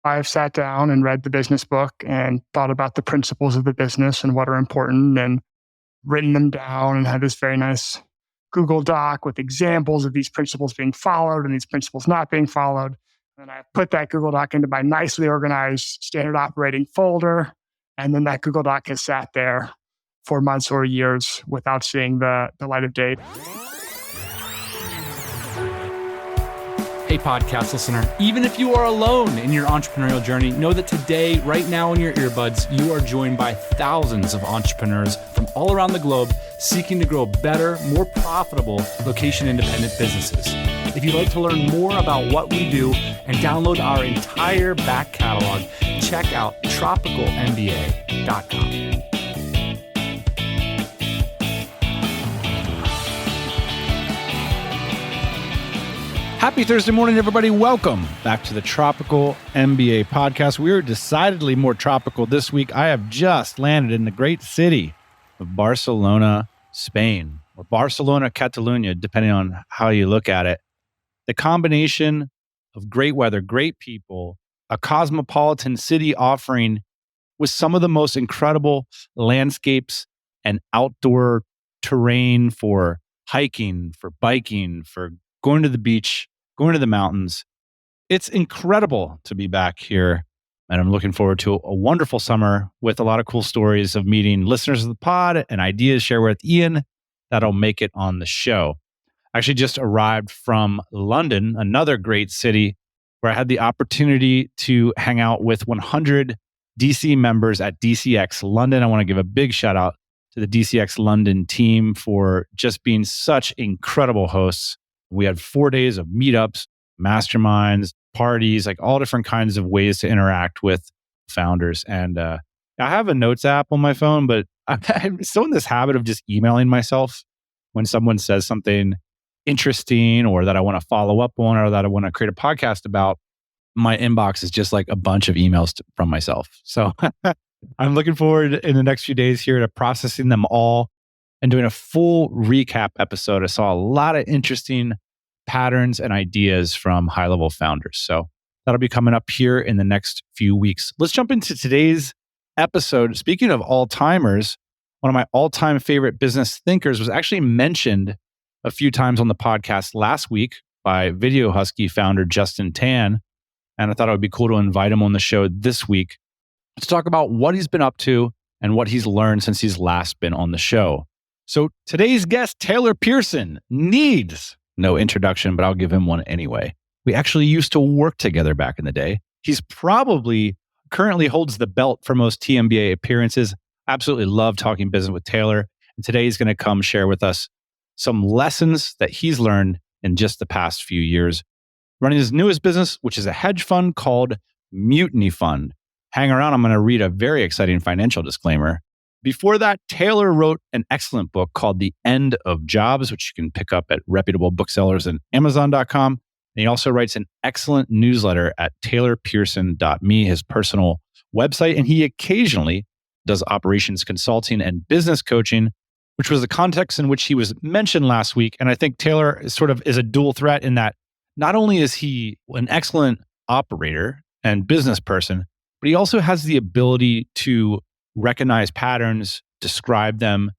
I've sat down and read the business book and thought about the principles of the business and what are important and written them down and had this very nice Google Doc with examples of these principles being followed and these principles not being followed. And I put that Google Doc into my nicely organized standard operating folder. And then that Google Doc has sat there for months or years without seeing the light of day. Hey, podcast listener, even if you are alone in your entrepreneurial journey, know that today, right now in your earbuds, you are joined by thousands of entrepreneurs from all around the globe seeking to grow better, more profitable, location-independent businesses. If you'd like to learn more about what we do and download our entire back catalog, check out tropicalmba.com. Happy Thursday morning, everybody. Welcome back to the Tropical MBA podcast. We are decidedly more tropical this week. I have just landed in the great city of Barcelona, Spain, or Barcelona, Catalonia, depending on how you look at it. The combination of great weather, great people, a cosmopolitan city offering with some of the most incredible landscapes and outdoor terrain for hiking, for biking, for going to the beach, going to the mountains. It's incredible to be back here. And I'm looking forward to a wonderful summer with a lot of cool stories of meeting listeners of the pod and ideas share with Ian that'll make it on the show. I actually just arrived from London, another great city, where I had the opportunity to hang out with 100 DC members at DCX London. I want to give a big shout out to the DCX London team for just being such incredible hosts. We had 4 days of meetups, masterminds, parties, like all different kinds of ways to interact with founders. And I have a notes app on my phone, but I'm still in this habit of just emailing myself when someone says something interesting or that I want to follow up on or that I want to create a podcast about. My inbox is just like a bunch of emails from myself. So I'm looking forward in the next few days here to processing them all and doing a full recap episode. I saw a lot of interesting patterns and ideas from high-level founders. So that'll be coming up here in the next few weeks. Let's jump into today's episode. Speaking of all-timers, one of my all-time favorite business thinkers was actually mentioned a few times on the podcast last week by Video Husky founder Justin Tan. And I thought it would be cool to invite him on the show this week to talk about what he's been up to and what he's learned since he's last been on the show. So today's guest, Taylor Pearson, needs no introduction, but I'll give him one anyway. We actually used to work together back in the day. He's currently holds the belt for most TMBA appearances. Absolutely love talking business with Taylor. And today he's going to come share with us some lessons that he's learned in just the past few years, running his newest business, which is a hedge fund called Mutify Fund. Hang around, I'm going to read a very exciting financial disclaimer. Before that, Taylor wrote an excellent book called The End of Jobs, which you can pick up at reputable booksellers and Amazon.com. And he also writes an excellent newsletter at taylorpearson.me, his personal website. And he occasionally does operations consulting and business coaching, which was the context in which he was mentioned last week. And I think Taylor sort of is a dual threat in that not only is he an excellent operator and business person, but he also has the ability to recognize patterns, describe them,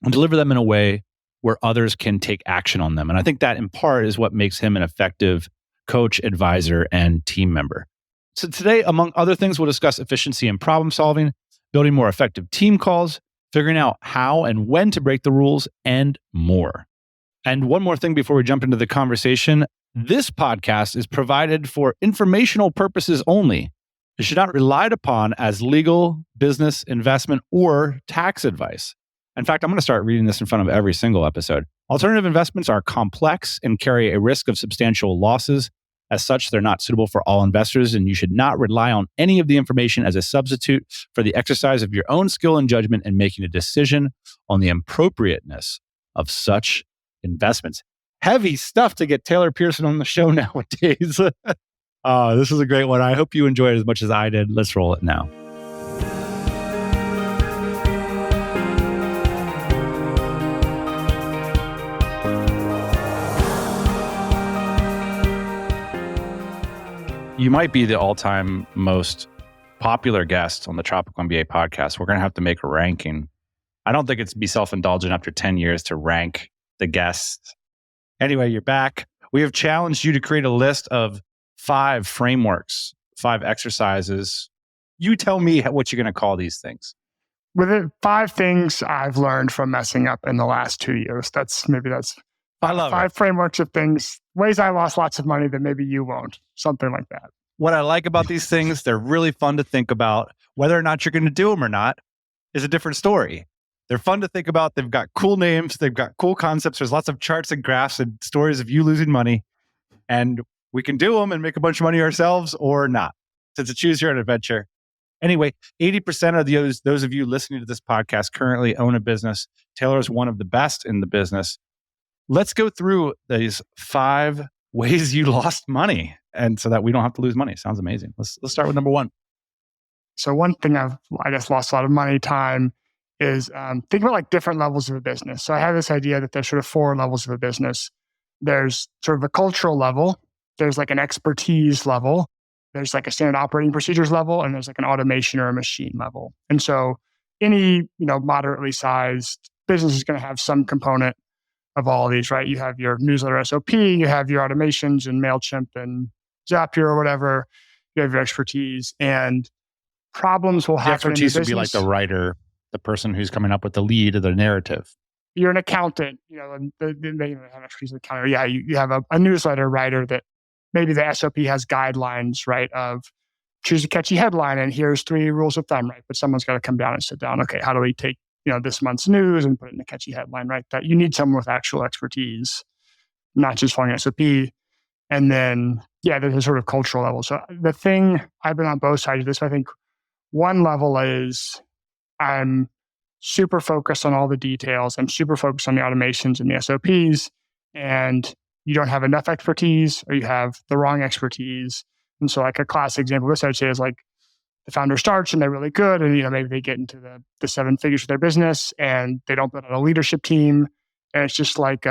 and deliver them in a way where others can take action on them. And I think that in part is what makes him an effective coach, advisor, and team member. So today, among other things, we'll discuss efficiency and problem solving, building more effective team calls, figuring out how and when to break the rules, and more. And one more thing before we jump into the conversation, this podcast is provided for informational purposes only. It should not be relied upon as legal, business, investment, or tax advice. In fact, I'm going to start reading this in front of every single episode. Alternative investments are complex and carry a risk of substantial losses. As such, they're not suitable for all investors, and you should not rely on any of the information as a substitute for the exercise of your own skill and judgment in making a decision on the appropriateness of such investments. Heavy stuff to get Taylor Pearson on the show nowadays. This is a great one. I hope you enjoyed it as much as I did. Let's roll it now. You might be the all-time most popular guest on the Tropical MBA podcast. We're going to have to make a ranking. I don't think it's be self-indulgent after 10 years to rank the guests. Anyway, you're back. We have challenged you to create a list of 5 frameworks, 5 exercises. You tell me what you're going to call these things. With it, 5 things I've learned from messing up in the last 2 years. That's I love 5 it. frameworks of things, ways I lost lots of money that maybe you won't. Something like that. What I like about these things, they're really fun to think about. Whether or not you're going to do them or not is a different story. They're fun to think about. They've got cool names. They've got cool concepts. There's lots of charts and graphs and stories of you losing money. And we can do them and make a bunch of money ourselves or not. So it's a choose your own adventure. Anyway, 80% of those of you listening to this podcast currently own a business. Taylor is one of the best in the business. Let's go through these 5 ways you lost money, and so that we don't have to lose money. Sounds amazing. Let's start with number 1. So one thing I guess lost a lot of money, time, is think about like different levels of a business. So I have this idea that there's sort of 4 levels of a business. There's sort of a cultural level. There's like an expertise level. There's like a standard operating procedures level, and there's like an automation or a machine level. And so any moderately sized business is going to have some component of all of these, right? You have your newsletter SOP, you have your automations and MailChimp and Zapier or whatever. You have your expertise, and problems will happen. The expertise would be like the writer, the person who's coming up with the lead of the narrative. You're an accountant, they have expertise as an accountant. Yeah, you have a newsletter writer that maybe the SOP has guidelines, right, of choose a catchy headline and here's 3 rules of thumb, right? But someone's got to come down and sit down. Okay, how do we take this month's news and put it in a catchy headline, right? That you need someone with actual expertise, not just following SOP. And then, there's a sort of cultural level. So the thing, I've been on both sides of this. I think one level is I'm super focused on all the details. I'm super focused on the automations and the SOPs, and you don't have enough expertise or you have the wrong expertise. And so like a classic example of this, I would say, is like the founder starts and they're really good, and maybe they get into the 7 figures of their business and they don't build out a leadership team, and it's just like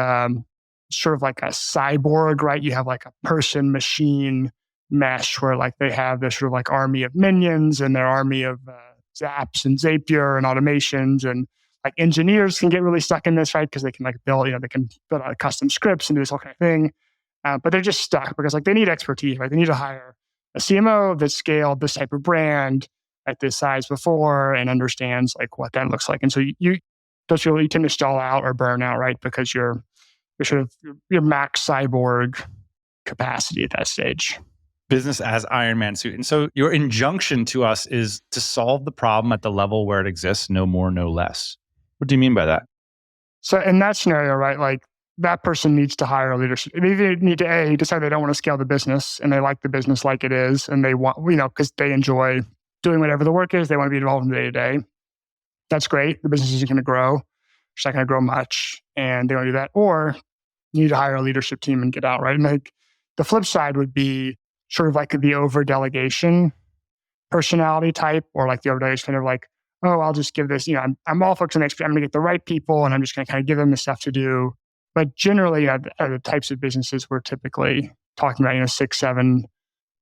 sort of like a cyborg, right? You have like a person machine mesh where like they have this sort of like army of minions and their army of Zaps and Zapier and automations, and like engineers can get really stuck in this, right? Because they can like build, they can build out custom scripts and do this whole kind of thing, but they're just stuck because like they need expertise, right? They need to hire a CMO that scaled this type of brand at this size before and understands like what that looks like. And so you tend to stall out or burn out, right? Because you're sort of your max cyborg capacity at that stage. Business as Iron Man suit. And so your injunction to us is to solve the problem at the level where it exists, no more, no less. What do you mean by that? So in that scenario, right, like that person needs to hire a leadership. They either need to decide they don't want to scale the business and they like the business like it is, and they want, because they enjoy doing whatever the work is, they want to be involved in the day-to-day. That's great. The business isn't going to grow. It's not going to grow much, and they want to do that. Or you need to hire a leadership team and get out, right? And like the flip side would be sort of like the over-delegation personality type, or like the over-delegation kind of like, oh, I'll just give this, I'm all focused on expert. I'm going to get the right people and I'm just going to kind of give them the stuff to do. But generally, the types of businesses we're typically talking about, 6, 7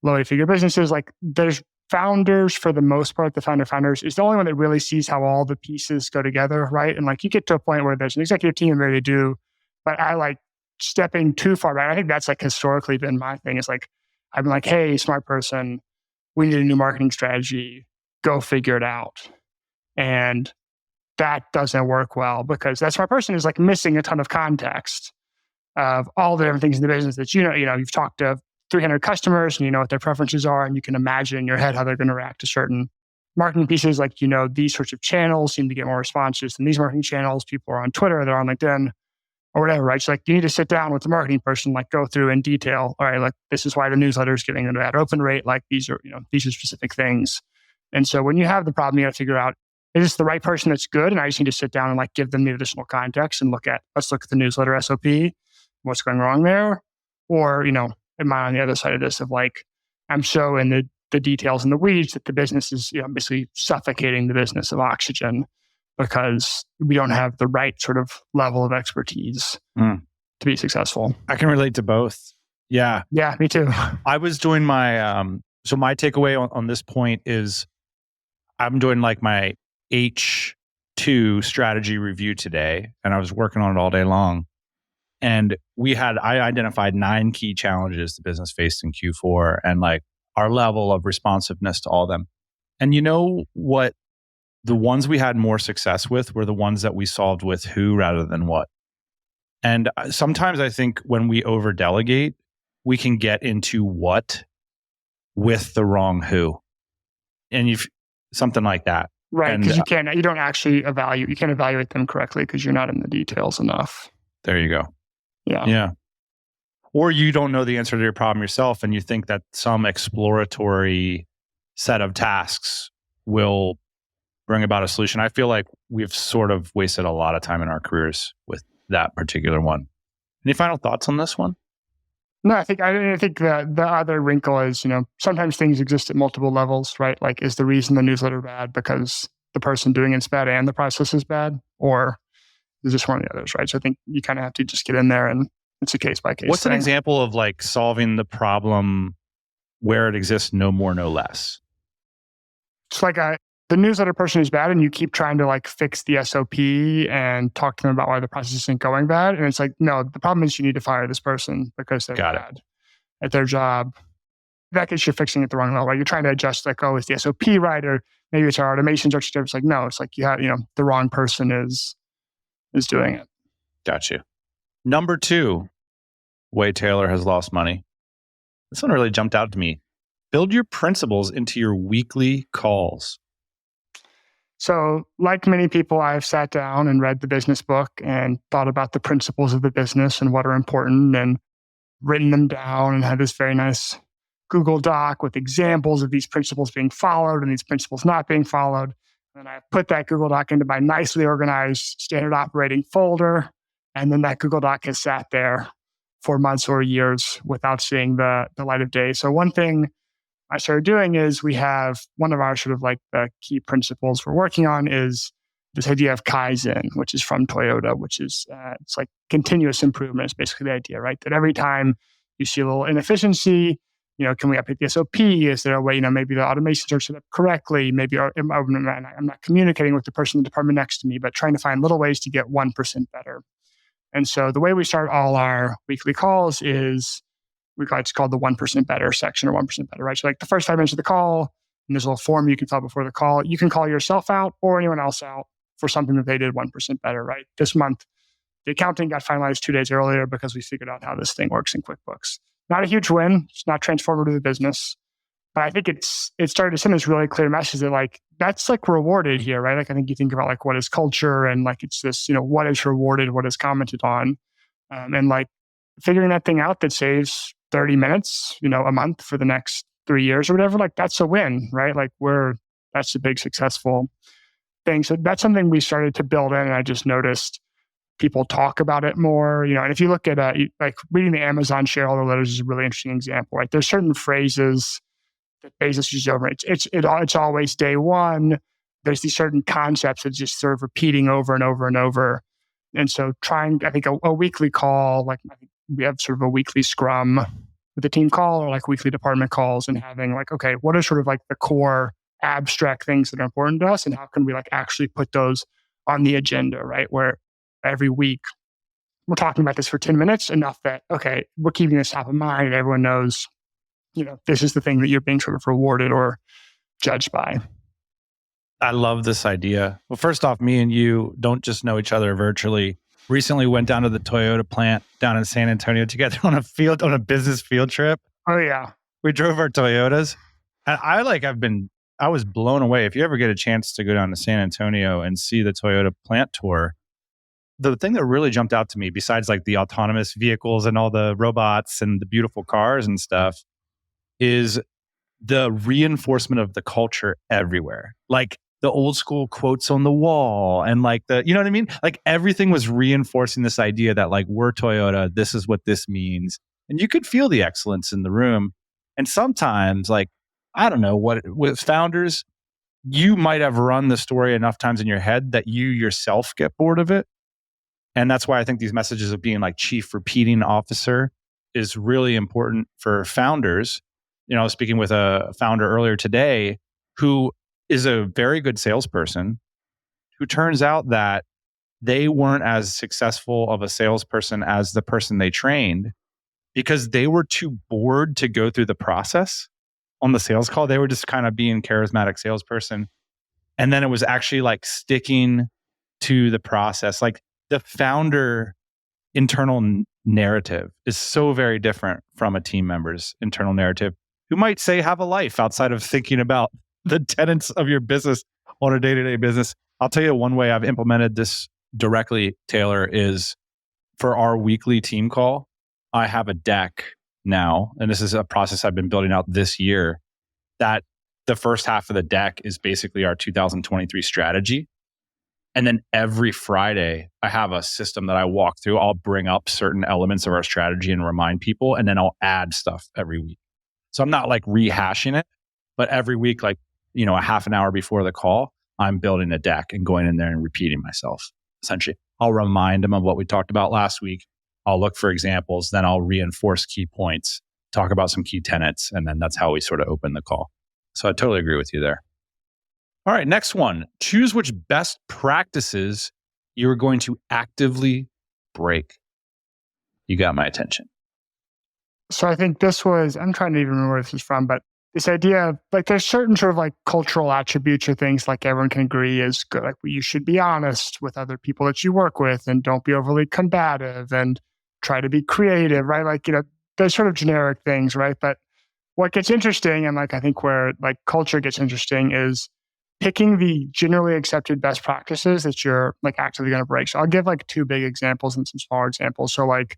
low 8-figure businesses, like there's founders for the most part. The founders is the only one that really sees how all the pieces go together, right? And like you get to a point where there's an executive team and they do, but I like stepping too far back. I think that's like historically been my thing. It's like, I've been like, hey, smart person, we need a new marketing strategy. Go figure it out. And that doesn't work well because that smart person is like missing a ton of context of all the different things in the business that you've talked to 300 customers and you know what their preferences are, and you can imagine in your head how they're going to react to certain marketing pieces. Like, these sorts of channels seem to get more responses than these marketing channels. People are on Twitter, they're on LinkedIn or whatever, right? So like you need to sit down with the marketing person, like go through in detail. All right, like this is why the newsletter is getting a bad open rate. Like these are specific things. And so when you have the problem, you got to figure out, is this the right person that's good? And I just need to sit down and like give them the additional context and let's look at the newsletter SOP, what's going wrong there? Or, am I on the other side of this of like, I'm so in the details and the weeds that the business is basically suffocating the business of oxygen because we don't have the right sort of level of expertise to be successful. I can relate to both. Yeah. Yeah, me too. I was doing my So my takeaway on this point is I'm doing like my H2 strategy review today, and I was working on it all day long. And I identified 9 key challenges the business faced in Q4 and like our level of responsiveness to all of them. And you know what? The ones we had more success with were the ones that we solved with who rather than what. And sometimes I think when we over delegate, we can get into what with the wrong who. And something like that. Right. Because you don't actually you can't evaluate them correctly because you're not in the details enough. There you go. Yeah. Or you don't know the answer to your problem yourself and you think that some exploratory set of tasks will bring about a solution. I feel like we've sort of wasted a lot of time in our careers with that particular one. Any final thoughts on this one? No, I think the other wrinkle is, sometimes things exist at multiple levels, right? Like, is the reason the newsletter bad because the person doing it's bad and the process is bad, or is this one of the others, right? So I think you kind of have to just get in there and it's a case by case. What's thing. An example of like solving the problem where it exists, no more, no less? It's like the newsletter person is bad and you keep trying to like fix the SOP and talk to them about why the process isn't going bad. And it's like, no, the problem is you need to fire this person because they're bad at their job. That case, you're fixing it the wrong level, right? You're trying to adjust like, is the SOP right? Or maybe it's our automation structure. It's like, no, it's like the wrong person is doing it. Got you. Number 2, way Taylor has lost money. This one really jumped out to me. Build your principles into your weekly calls. So like many people, I've sat down and read the business book and thought about the principles of the business and what are important and written them down and had this very nice Google Doc with examples of these principles being followed and these principles not being followed. And I put that Google Doc into my nicely organized standard operating folder. And then that Google Doc has sat there for months or years without seeing the light of day. So one thing I started doing is we have one of our sort of like the key principles we're working on is this idea of Kaizen, which is from Toyota, which is it's like continuous improvement. It's basically the idea, right? That every time you see a little inefficiency, can we update the SOP? Is there a way, maybe the automations are set up correctly? Maybe I'm not communicating with the person in the department next to me, but trying to find little ways to get 1% better. And so the way we start all our weekly calls is it's called the 1% better section or 1% better, right? So like the first 5 minutes of the call, and there's a little form you can fill out before the call. You can call yourself out or anyone else out for something that they did 1% better, right? This month, the accounting got finalized 2 days earlier because we figured out how this thing works in QuickBooks. Not a huge win. It's not transformative to the business. But I think it started to send this really clear message that like, that's like rewarded here, right? Like I think you think about like what is culture and like it's this, what is rewarded, what is commented on. And like figuring that thing out that saves 30 minutes, a month for the next 3 years or whatever, like that's a win, right? Like that's a big successful thing. So that's something we started to build in. And I just noticed people talk about it more, and if you look at like reading the Amazon shareholder letters is a really interesting example, right? There's certain phrases that Bezos uses over. It's always day one. There's these certain concepts that just sort of repeating over and over and over. And so I think a weekly call, like I think we have sort of a weekly scrum with the team call or like weekly department calls and having like, okay, what are sort of like the core abstract things that are important to us and how can we like actually put those on the agenda, right? Where every week we're talking about this for 10 minutes enough that, okay, we're keeping this top of mind and everyone knows, this is the thing that you're being sort of rewarded or judged by. I love this idea. Well, first off, me and you don't just know each other virtually. Recently went down to the Toyota plant down in San Antonio together on a business field trip. Oh yeah. We drove our Toyotas. And I was blown away. If you ever get a chance to go down to San Antonio and see the Toyota plant tour, the thing that really jumped out to me, besides like the autonomous vehicles and all the robots and the beautiful cars and stuff, is the reinforcement of the culture everywhere. Like the old school quotes on the wall and like you know what I mean? Like everything was reinforcing this idea that like we're Toyota, this is what this means. And you could feel the excellence in the room. And sometimes like, I don't know with founders, you might have run the story enough times in your head that you yourself get bored of it. And that's why I think these messages of being like chief repeating officer is really important for founders I was speaking with a founder earlier today who is a very good salesperson, who turns out that they weren't as successful of a salesperson as the person they trained because they were too bored to go through the process on the sales call. They were just kind of being charismatic salesperson. And then it was actually like sticking to the process. Like the founder internal narrative is so very different from a team member's internal narrative, who might say have a life outside of thinking about the tenets of your business on a day-to-day business. I'll tell you one way I've implemented this directly, Taylor, is for our weekly team call, I have a deck now, and this is a process I've been building out this year, that the first half of the deck is basically our 2023 strategy. And then every Friday, I have a system that I walk through. I'll bring up certain elements of our strategy and remind people, and then I'll add stuff every week. So I'm not like rehashing it, but every week, like, a half an hour before the call, I'm building a deck and going in there and repeating myself. Essentially, I'll remind them of what we talked about last week. I'll look for examples, then I'll reinforce key points, talk about some key tenets, and then that's how we sort of open the call. So I totally agree with you there. All right, next one. Choose which best practices you're going to actively break. You got my attention. So I think this was, I'm trying to even remember where this is from, but this idea of like there's certain sort of like cultural attributes or things like everyone can agree is good. Like you should be honest with other people that you work with and don't be overly combative and try to be creative, right? Like, there's sort of generic things, right? But what gets interesting, and like I think where like culture gets interesting, is picking the generally accepted best practices that you're like actively going to break. So I'll give like two big examples and some smaller examples. So like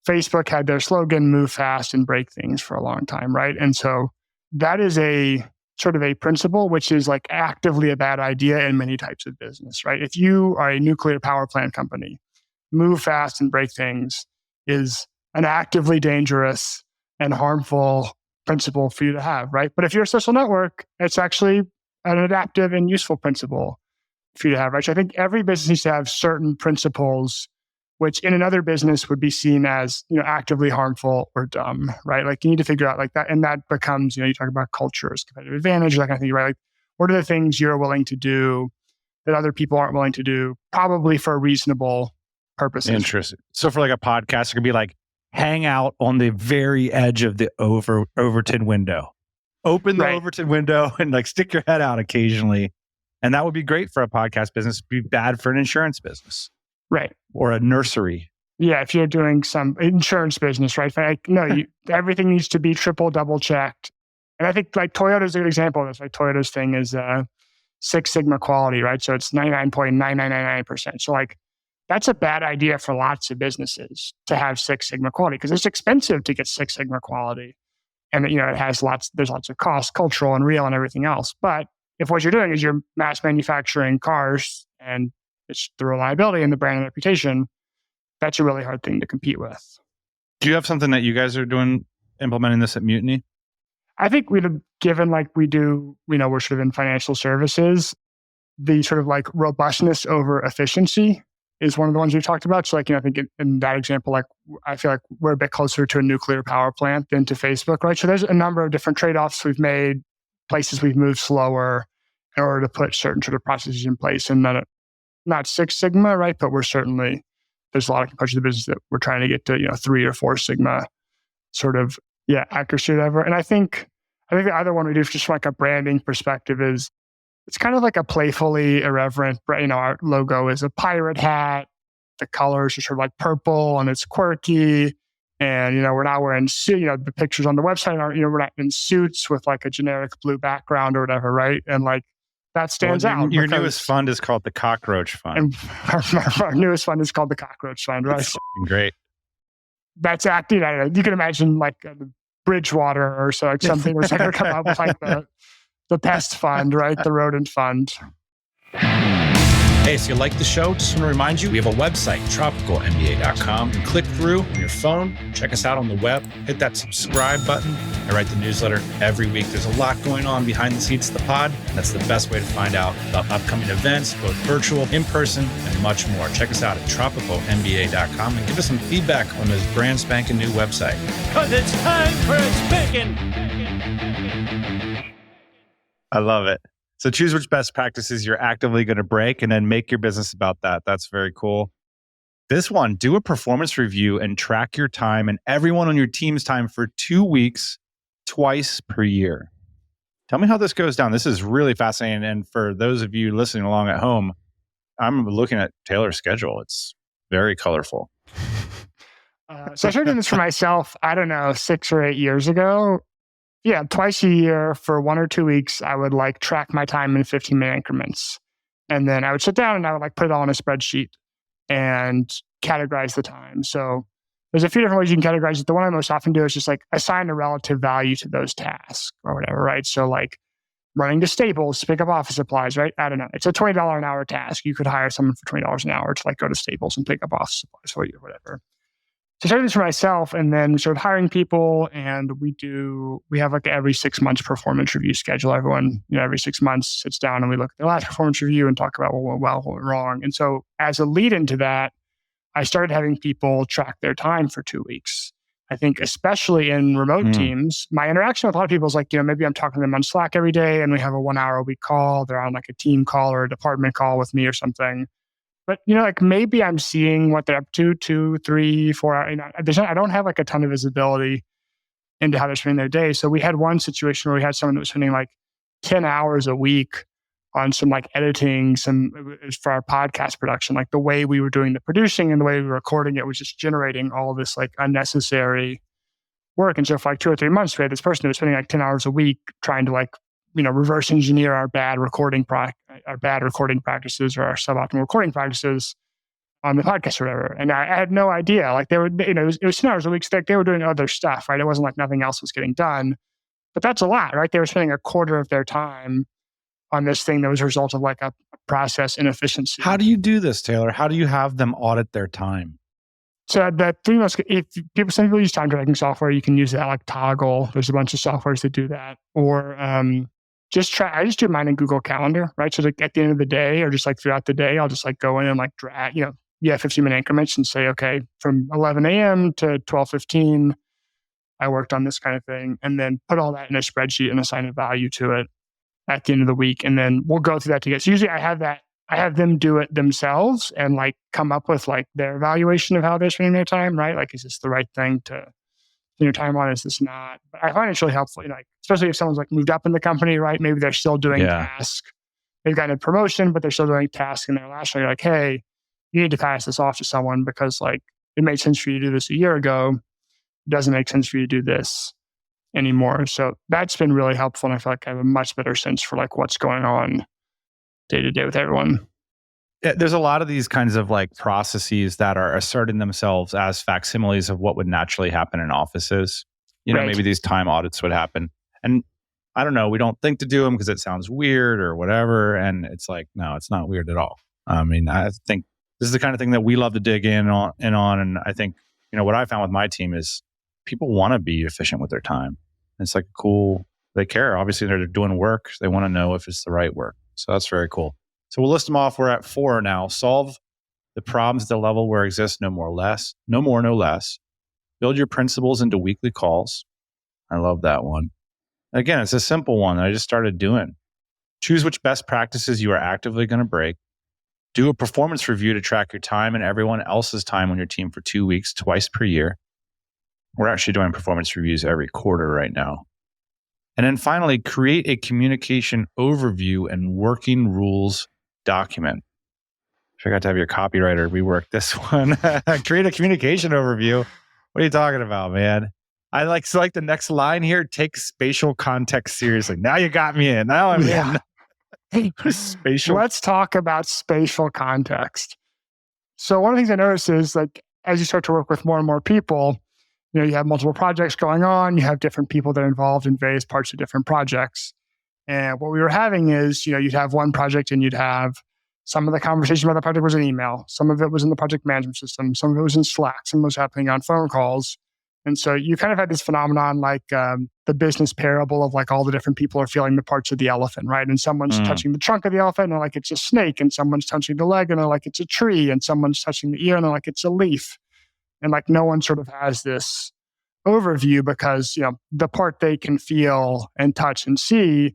Facebook had their slogan, move fast and break things, for a long time, right? And so that is a sort of a principle which is like actively a bad idea in many types of business, right? If you are a nuclear power plant company, move fast and break things is an actively dangerous and harmful principle for you to have, right? But if you're a social network, it's actually an adaptive and useful principle for you to have, right? So I think every business needs to have certain principles which in another business would be seen as, actively harmful or dumb, right? Like you need to figure out like that. And that becomes, you talk about cultures, competitive advantage, that kind of thing, right? Like what are the things you're willing to do that other people aren't willing to do, probably for reasonable purposes. Interesting. So for like a podcast, it could be like hang out on the very edge of the Overton window. Open the Overton window and like stick your head out occasionally. And that would be great for a podcast business, be bad for an insurance business. Right. Or a nursery. Yeah, if you're doing some insurance business, right? Like, no, everything needs to be triple, double checked. And I think like Toyota's a good example of this. Like Toyota's thing is Six Sigma quality, right? So it's 99.9999%. So like that's a bad idea for lots of businesses to have Six Sigma quality because it's expensive to get Six Sigma quality. And it has there's lots of costs, cultural and real and everything else. But if what you're doing is you're mass manufacturing cars and it's the reliability and the brand and reputation, that's a really hard thing to compete with. Do you have something that you guys are doing, implementing this at Mutiny? I think given like we do, we're sort of in financial services, the sort of like robustness over efficiency is one of the ones we've talked about. So like, I think in that example, like I feel like we're a bit closer to a nuclear power plant than to Facebook, right? So there's a number of different trade-offs we've made, places we've moved slower in order to put certain sort of processes in place. And not Six Sigma, right? But there's a lot of parts of the business that we're trying to get to, 3 or 4 Sigma sort of, accuracy or whatever. And I think the other one we do just from like a branding perspective is it's kind of like a playfully irreverent, our logo is a pirate hat. The colors are sort of like purple and it's quirky. And, we're not wearing the pictures on the website are, we're not in suits with like a generic blue background or whatever, right? And like, that stands out. Your newest fund is called the Cockroach Fund. And our newest fund is called the Cockroach Fund, right? It's great. That's acting. You can imagine like Bridgewater or so, like something where they're going to come up with like the pest fund, right? The rodent fund. Hey, so you like the show? Just want to remind you, we have a website, tropicalmba.com. You can click through on your phone, check us out on the web, hit that subscribe button. I write the newsletter every week. There's a lot going on behind the scenes of the pod. That's the best way to find out about upcoming events, both virtual, in person, and much more. Check us out at tropicalmba.com and give us some feedback on this brand spanking new website. Because it's time for a spanking. I love it. So choose which best practices you're actively going to break and then make your business about that. That's very cool. This one, do a performance review and track your time and everyone on your team's time for 2 weeks, twice per year. Tell me how this goes down. This is really fascinating. And for those of you listening along at home, I'm looking at Taylor's schedule. It's very colorful. So I started doing this for myself, I don't know, 6 or 8 years ago. Yeah, twice a year for 1 or 2 weeks, I would like track my time in 15-minute increments. And then I would sit down and I would like put it all in a spreadsheet and categorize the time. So there's a few different ways you can categorize it. The one I most often do is just like assign a relative value to those tasks or whatever, right? So like running to Staples to pick up office supplies, right? I don't know. It's a $20 an hour task. You could hire someone for $20 an hour to like go to Staples and pick up office supplies for you or whatever. So I started this for myself, and then we started hiring people, and we have like every 6 months performance review schedule. Everyone, every 6 months sits down and we look at their last performance review and talk about what went well, what went wrong. And so as a lead into that, I started having people track their time for 2 weeks. I think especially in remote teams, my interaction with a lot of people is like, maybe I'm talking to them on Slack every day and we have a 1 hour a week call. They're on like a team call or a department call with me or something. But, like maybe I'm seeing what they're up to 2, 3, 4 hours. I don't have like a ton of visibility into how they're spending their day. So we had one situation where we had someone that was spending like 10 hours a week on some like editing, for our podcast production. Like the way we were doing the producing and the way we were recording it was just generating all of this like unnecessary work. And so for like 2 or 3 months, we had this person who was spending like 10 hours a week trying to like, reverse engineer our bad recording practices or our suboptimal recording practices on the podcast or whatever. And I had no idea. Like they were, it was 10 hours a week. So they were doing other stuff, right? It wasn't like nothing else was getting done. But that's a lot, right? They were spending a quarter of their time on this thing that was a result of like a process inefficiency. How do you do this, Taylor? How do you have them audit their time? So the 3 months, some people use time tracking software, you can use that like Toggle. There's a bunch of softwares that do that. Or I just do mine in Google Calendar, right? So like at the end of the day or just like throughout the day, I'll just like go in and like drag, 15-minute increments and say, okay, from 11 a.m. to 12:15, I worked on this kind of thing. And then put all that in a spreadsheet and assign a value to it at the end of the week. And then we'll go through that together. So usually I have them do it themselves and like come up with like their evaluation of how they're spending their time, right? Like, is this the right thing to spend your time on? Is this not? But I find it's really helpful, like, especially if someone's like moved up in the company, right? Maybe they're still doing tasks. They've gotten a promotion, but they're still doing tasks in their last year. You're like, hey, you need to pass this off to someone because like it made sense for you to do this a year ago. It doesn't make sense for you to do this anymore. So that's been really helpful. And I feel like I have a much better sense for like what's going on day to day with everyone. Yeah, there's a lot of these kinds of like processes that are asserting themselves as facsimiles of what would naturally happen in offices. Right. Maybe these time audits would happen. And I don't know, we don't think to do them because it sounds weird or whatever. And it's like, no, it's not weird at all. I mean, I think this is the kind of thing that we love to dig in on. And I think, what I found with my team is people want to be efficient with their time. It's like cool. They care. Obviously, they're doing work. They want to know if it's the right work. So that's very cool. So we'll list them off. We're at 4 now. Solve the problems at the level where exists no more, no less. Build your principles into weekly calls. I love that one. Again, it's a simple one that I just started doing. Choose which best practices you are actively going to break. Do a performance review to track your time and everyone else's time on your team for 2 weeks, twice per year. We're actually doing performance reviews every quarter right now. And then finally, create a communication overview and working rules document. I forgot to have your copywriter rework this one. Create a communication overview. What are you talking about, man? I like the next line here. Take spatial context seriously. Now you got me in. Now I'm in. Spatial. Let's talk about spatial context. So one of the things I noticed is like as you start to work with more and more people, you have multiple projects going on. You have different people that are involved in various parts of different projects. And what we were having is, you'd have one project and you'd have some of the conversation about the project was in email. Some of it was in the project management system. Some of it was in Slack. Some of it was happening on phone calls. And so you kind of had this phenomenon like the business parable of like all the different people are feeling the parts of the elephant, right? And someone's touching the trunk of the elephant and they're like, it's a snake. And someone's touching the leg and they're like, it's a tree. And someone's touching the ear and they're like, it's a leaf. And like no one sort of has this overview because, the part they can feel and touch and see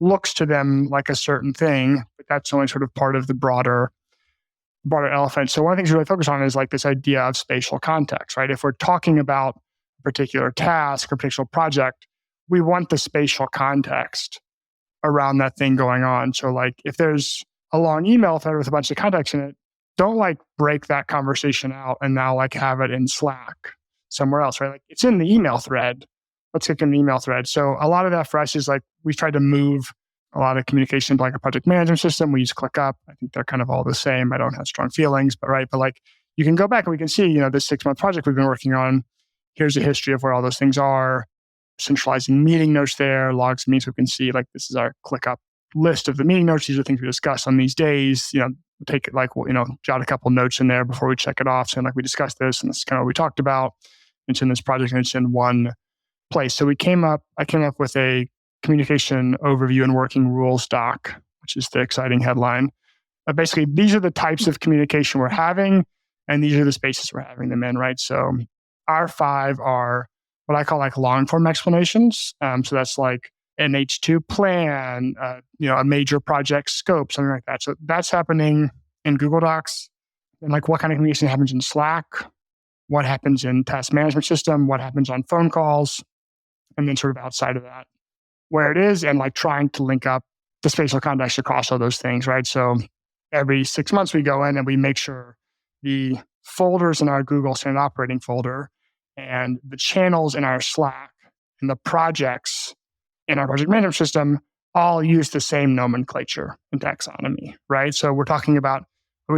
looks to them like a certain thing, but that's only sort of part of the broader elephant. So one of the things we really focus on is like this idea of spatial context, right? If we're talking about a particular task or particular project, we want the spatial context around that thing going on. So like if there's a long email thread with a bunch of context in it, don't like break that conversation out and now like have it in Slack somewhere else, right? Like it's in the email thread. Let's get in the email thread. So a lot of that for us is like we tried to move a lot of communication to like a project management system. We use ClickUp. I think they're kind of all the same. I don't have strong feelings, but right. But like you can go back and we can see, this 6-month project we've been working on. Here's a history of where all those things are. Centralizing meeting notes there, logs means we can see like this is our ClickUp list of the meeting notes. These are things we discuss on these days. Take it like, jot a couple notes in there before we check it off. So like we discussed this and this is kind of what we talked about. It's in this project and it's in one place. So I came up with a communication overview and working rules doc, which is the exciting headline. Basically, these are the types of communication we're having, and these are the spaces we're having them in, right? So our 5 are what I call like long form explanations. So that's like an H2 plan, a major project scope, something like that. So that's happening in Google Docs. And like what kind of communication happens in Slack, what happens in task management system, what happens on phone calls, and then sort of outside of that, where it is, and like trying to link up the spatial context across all those things, right? So every 6 months we go in and we make sure the folders in our Google Standard Operating folder and the channels in our Slack and the projects in our project management system all use the same nomenclature and taxonomy, right? So we're talking about,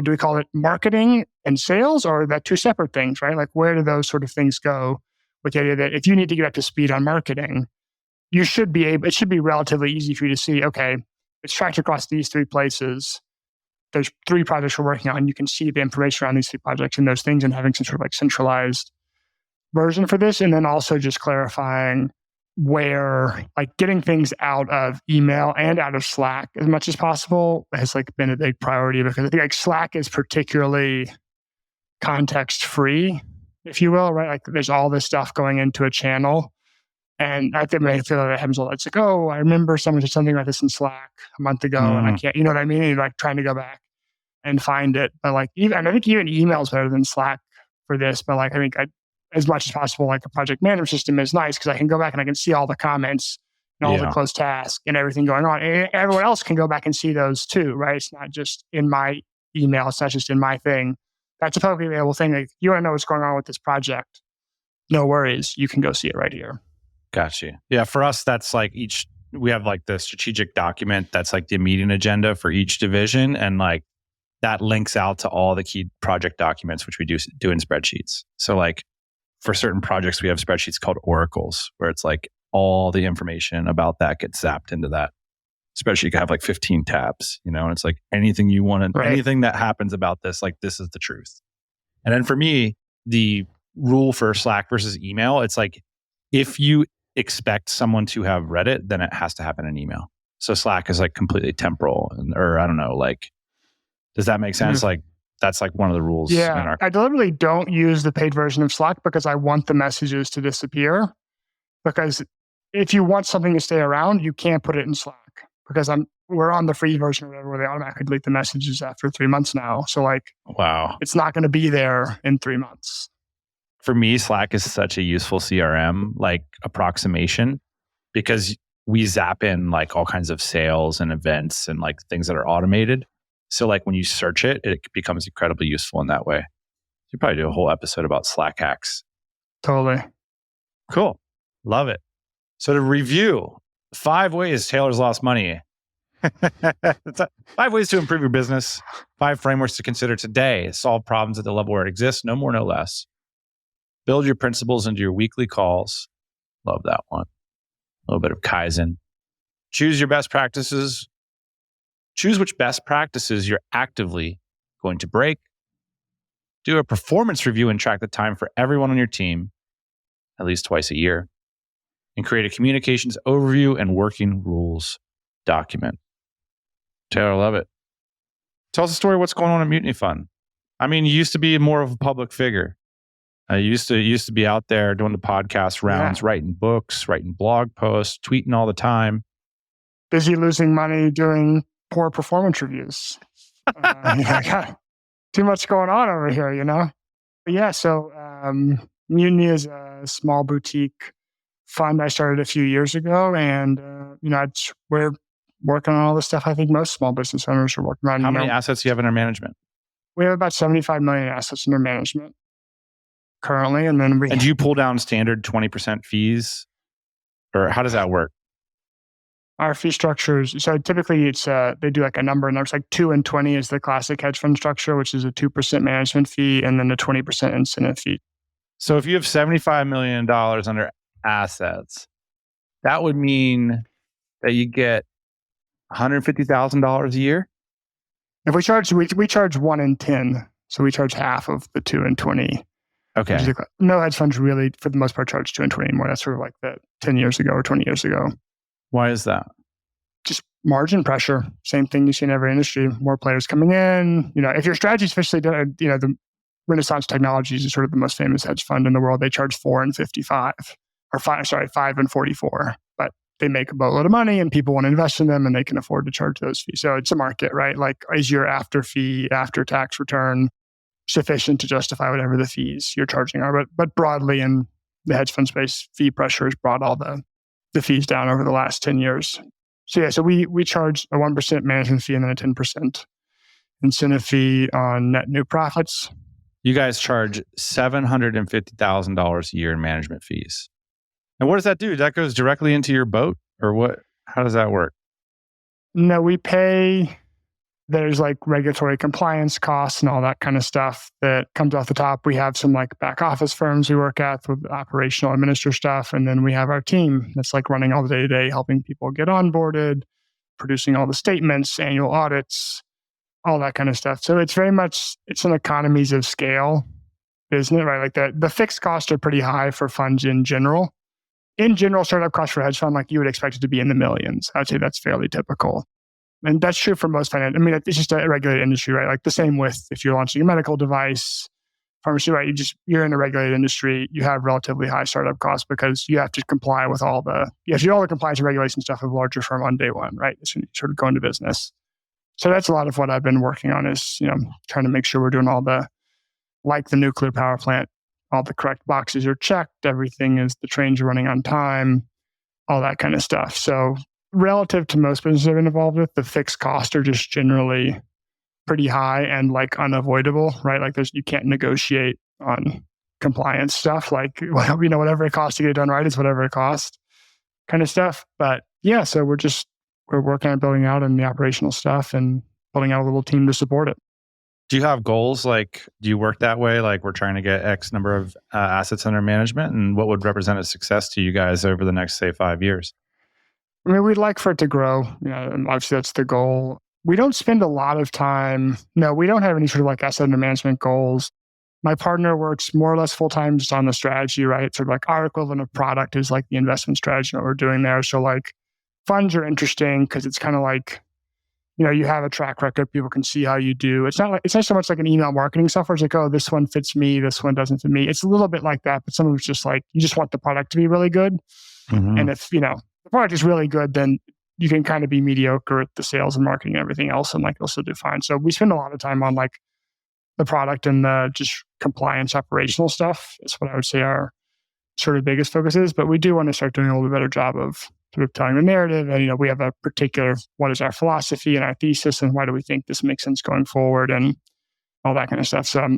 do we call it marketing and sales, or are that 2 separate things, right? Like where do those sort of things go with the idea that if you need to get up to speed on marketing, it should be relatively easy for you to see, okay, it's tracked across these 3 places. There's 3 projects we're working on. You can see the information around these 3 projects and those things and having some sort of like centralized version for this. And then also just clarifying where like getting things out of email and out of Slack as much as possible has like been a big priority, because I think like Slack is particularly context free, if you will, right? Like there's all this stuff going into a channel. And I think I feel like that happens a lot. It's like, oh, I remember someone said something about this in Slack a month ago and I can't, you know what I mean? And you're like trying to go back and find it. But like, I think even email is better than Slack for this. But like, I think as much as possible, like a project management system is nice because I can go back and I can see all the comments and all the closed tasks and everything going on. And everyone else can go back and see those too, right? It's not just in my email. It's not just in my thing. That's a publicly available thing. Like, you want to know what's going on with this project? No worries. You can go see it right here. Gotcha. Yeah, for us, that's like we have like the strategic document that's like the meeting agenda for each division. And like that links out to all the key project documents, which we do in spreadsheets. So like for certain projects, we have spreadsheets called oracles, where it's like all the information about that gets zapped into that spreadsheet. You can have like 15 tabs, and it's like anything you want, anything that happens about this, like this is the truth. And then for me, the rule for Slack versus email, it's like if you expect someone to have read it, then it has to happen in email. So Slack is like completely temporal, or I don't know, like, does that make sense? Mm-hmm. Like that's like one of the rules. Yeah, I deliberately don't use the paid version of Slack because I want the messages to disappear. Because if you want something to stay around, you can't put it in Slack, because we're on the free version or whatever, where they automatically delete the messages after 3 months now. So like, wow, it's not going to be there in 3 months. For me, Slack is such a useful CRM like approximation, because we zap in like all kinds of sales and events and like things that are automated. So like when you search it, it becomes incredibly useful in that way. You probably do a whole episode about Slack hacks. Totally. Cool. Love it. So to review, 5 ways Taylor's lost money. 5 ways to improve your business. 5 frameworks to consider today. Solve problems at the level where it exists. No more, no less. Build your principles into your weekly calls. Love that one. A little bit of Kaizen. Choose your best practices. Choose which best practices you're actively going to break. Do a performance review and track the time for everyone on your team at least twice a year. And create a communications overview and working rules document. Taylor, love it. Tell us a story of what's going on at Mutify Fund. I mean, you used to be more of a public figure. You used to be out there doing the podcast rounds, writing books, writing blog posts, tweeting all the time. busy losing money doing poor performance reviews. I got too much going on over here, But yeah, so Mutiny is a small boutique fund I started a few years ago, and we're working on all the stuff I think most small business owners are working on. How many assets do you have under management? We have about 75 million assets under management currently, and then do you pull down standard 20% fees, or how does that work? Our fee structures, so typically it's they do like a number of numbers, like 2 and 20 is the classic hedge fund structure, which is a 2% management fee and then a 20% incentive fee. So if you have $75 million under assets, that would mean that you get $150,000 a year? If we charge 1 in 10, so we charge half of the 2 and 20. Okay. No hedge funds really, for the most part, charge 2 and 20 anymore. That's sort of like the 10 years ago or 20 years ago. Why is that? Just margin pressure. Same thing you see in every industry. More players coming in. If your strategy is officially done, the Renaissance Technologies is sort of the most famous hedge fund in the world. They charge 4 and 55, or 5 and 44. But they make a boatload of money and people want to invest in them and they can afford to charge those fees. So it's a market, right? Like, is your after fee, after tax return sufficient to justify whatever the fees you're charging are? But broadly in the hedge fund space, fee pressure has brought all the fees down over the last 10 years. So we charge a 1% management fee and then a 10% incentive fee on net new profits. You guys charge $750,000 a year in management fees. And what does that do? That goes directly into your boat, or what? How does that work? No, we pay. There's like regulatory compliance costs and all that kind of stuff that comes off the top. We have some like back office firms we work at with operational administrative stuff. And then we have our team that's like running all the day-to-day, helping people get onboarded, producing all the statements, annual audits, all that kind of stuff. So it's an economies of scale business, right? Like the fixed costs are pretty high for funds in general. In general, startup costs for a hedge fund, like you would expect it to be in the millions. I'd say that's fairly typical. And that's true for most finance. I mean, it's just a regulated industry, right? Like the same with if you're launching a medical device, pharmacy, right? You're in a regulated industry. You have relatively high startup costs because you have to comply with all the compliance and regulation stuff of a larger firm on day one, right? As soon as you sort of go into business. So that's a lot of what I've been working on is, trying to make sure we're doing like the nuclear power plant, all the correct boxes are checked, the trains are running on time, all that kind of stuff. So relative to most businesses I've been involved with, the fixed costs are just generally pretty high and like unavoidable, right? Like you can't negotiate on compliance stuff. Like, whatever it costs to get it done right is whatever it costs kind of stuff. But yeah, so we're working on building out and the operational stuff and building out a little team to support it. Do you have goals? Like, do you work that way? Like, we're trying to get X number of assets under management, and what would represent a success to you guys over the next, say, 5 years? I mean, we'd like for it to grow. And obviously that's the goal. We don't spend a lot of time. No, we don't have any sort of like asset under management goals. My partner works more or less full time just on the strategy, right? Sort of like our equivalent of product is like the investment strategy that we're doing there. So like funds are interesting because it's kind of like, you have a track record. People can see how you do. It's not so much like an email marketing software. It's like, oh, this one fits me. This one doesn't fit me. It's a little bit like that, but some of it's just like, you just want the product to be really good. Mm-hmm. And if, the product is really good, then you can kind of be mediocre at the sales and marketing and everything else, and like you'll still do fine. So we spend a lot of time on like the product and the just compliance operational stuff. Is what I would say our sort of biggest focus is. But we do want to start doing a little bit better job of sort of telling the narrative. And we have a particular what is our philosophy and our thesis, and why do we think this makes sense going forward, and all that kind of stuff. So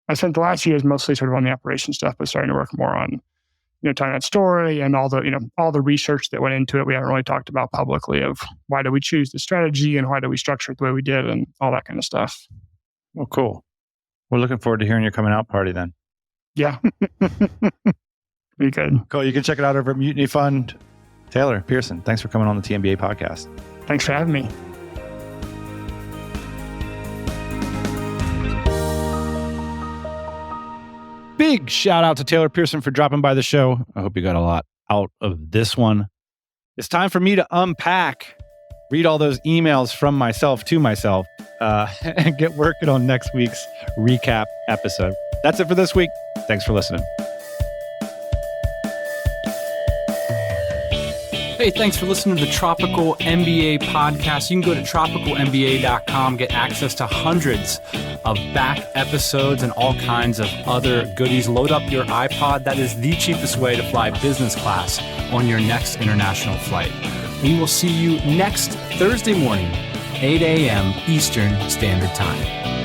I spent the last years mostly sort of on the operation stuff, but starting to work more on telling that story and all the research that went into it. We haven't really talked about publicly of why do we choose the strategy and why do we structure it the way we did and all that kind of stuff. Well, cool. We're looking forward to hearing your coming out party then. Yeah. Be good. Cool. You can check it out over at Mutify Fund. Taylor, Pearson, thanks for coming on the TMBA podcast. Thanks for having me. Big shout out to Taylor Pearson for dropping by the show. I hope you got a lot out of this one. It's time for me to unpack, read all those emails from myself to myself, and get working on next week's recap episode. That's it for this week. Thanks for listening. Hey, thanks for listening to the Tropical MBA podcast. You can go to tropicalmba.com, get access to hundreds of back episodes and all kinds of other goodies. Load up your iPod. That is the cheapest way to fly business class on your next international flight. We will see you next Thursday morning, 8 a.m. Eastern Standard Time.